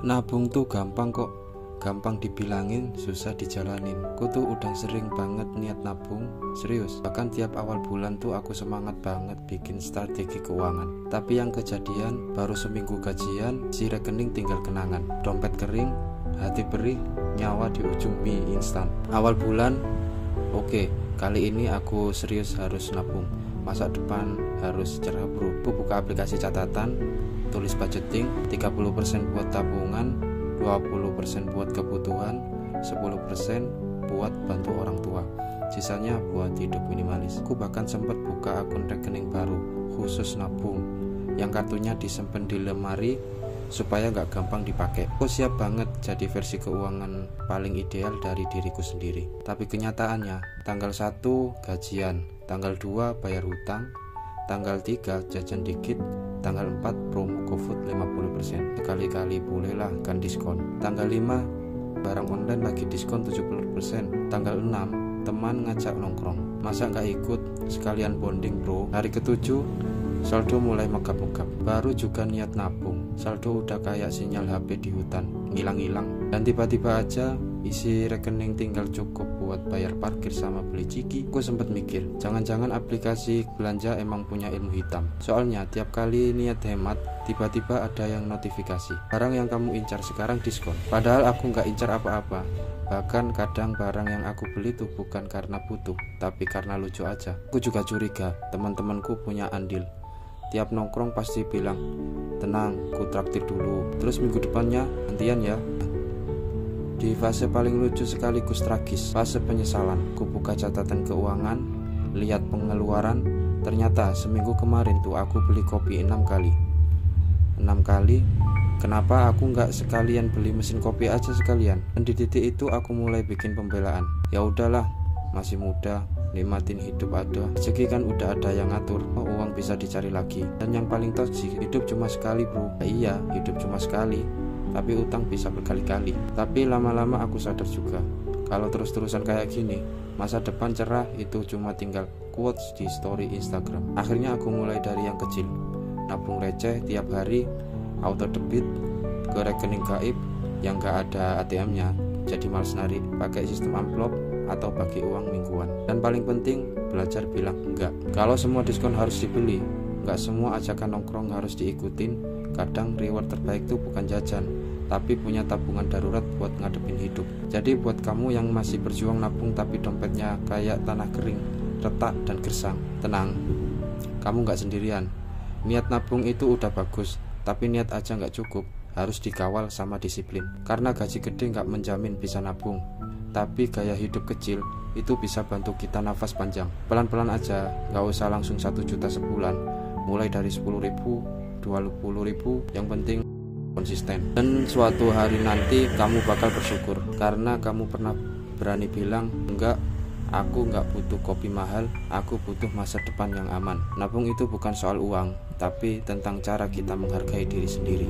Nabung tuh gampang kok, gampang dibilangin, susah dijalanin. Aku tuh udah sering banget niat nabung, serius. Bahkan tiap awal bulan tuh aku semangat banget bikin strategi keuangan. Tapi yang kejadian baru seminggu gajian, si rekening tinggal kenangan. Dompet kering, hati perih, nyawa di ujung mie instan. Awal bulan, oke, kali ini aku serius harus nabung. Masa depan harus cerah bro. Aku buka aplikasi catatan, tulis budgeting, 30% buat tabungan, 20% buat kebutuhan, 10% buat bantu orang tua, sisanya buat hidup minimalis. Aku bahkan sempat buka akun rekening baru khusus nabung, yang kartunya disimpan di lemari supaya gak gampang dipakai. Aku siap banget jadi versi keuangan paling ideal dari diriku sendiri. Tapi kenyataannya, tanggal 1 gajian, tanggal 2 bayar hutang, tanggal 3 jajan dikit, tanggal 4 promo GoFood 50%. Sekali-kali bolehlah kan diskon. Tanggal 5 barang online lagi diskon 70%. Tanggal 6 teman ngajak nongkrong, masa nggak ikut sekalian bonding bro. Hari ke-7 saldo mulai megap-megap. Baru juga niat nabung, saldo udah kayak sinyal HP di hutan, ngilang-ngilang. Dan tiba-tiba aja isi rekening tinggal cukup buat bayar parkir sama beli ciki. Gue sempet mikir, jangan-jangan aplikasi belanja emang punya ilmu hitam. Soalnya tiap kali niat hemat, tiba-tiba ada yang notifikasi, barang yang kamu incar sekarang diskon. Padahal aku nggak incar apa-apa. Bahkan kadang barang yang aku beli tuh bukan karena butuh, tapi karena lucu aja. Aku juga curiga teman-temanku punya andil. Tiap nongkrong pasti bilang, tenang, ku traktir dulu. Terus minggu depannya gantian ya. Di fase paling lucu sekaligus tragis, fase penyesalan, ku buka catatan keuangan, lihat pengeluaran. Ternyata seminggu kemarin tuh aku beli kopi 6 kali. 6 kali? Kenapa aku nggak sekalian beli mesin kopi aja sekalian? Dan di titik itu aku mulai bikin pembelaan. Ya udahlah, masih muda, nikmatin hidup ada. Rezeki kan udah ada yang ngatur. Uang bisa dicari lagi. Dan yang paling toksik, hidup cuma sekali bro. Ya iya, hidup cuma sekali, tapi utang bisa berkali-kali. Tapi lama-lama aku sadar juga, kalau terus-terusan kayak gini, masa depan cerah itu cuma tinggal quotes di story Instagram. Akhirnya aku mulai dari yang kecil, nabung receh tiap hari, auto debit ke rekening gaib yang gak ada ATM-nya, jadi males narik, pakai sistem amplop atau bagi uang mingguan. Dan paling penting, belajar bilang enggak. Kalau semua diskon harus dibeli, enggak semua ajakan nongkrong harus diikutin. Kadang reward terbaik itu bukan jajan, tapi punya tabungan darurat buat ngadepin hidup. Jadi buat kamu yang masih berjuang nabung tapi dompetnya kayak tanah kering, retak dan gersang, tenang, kamu gak sendirian. Niat nabung itu udah bagus, tapi niat aja gak cukup, harus dikawal sama disiplin. Karena gaji gede gak menjamin bisa nabung, tapi gaya hidup kecil itu bisa bantu kita nafas panjang. Pelan-pelan aja, gak usah langsung 1 juta sebulan. Mulai dari 10.000, 20.000, yang penting konsisten. Dan suatu hari nanti kamu bakal bersyukur karena kamu pernah berani bilang, enggak, aku nggak butuh kopi mahal, aku butuh masa depan yang aman. Nabung itu bukan soal uang, tapi tentang cara kita menghargai diri sendiri.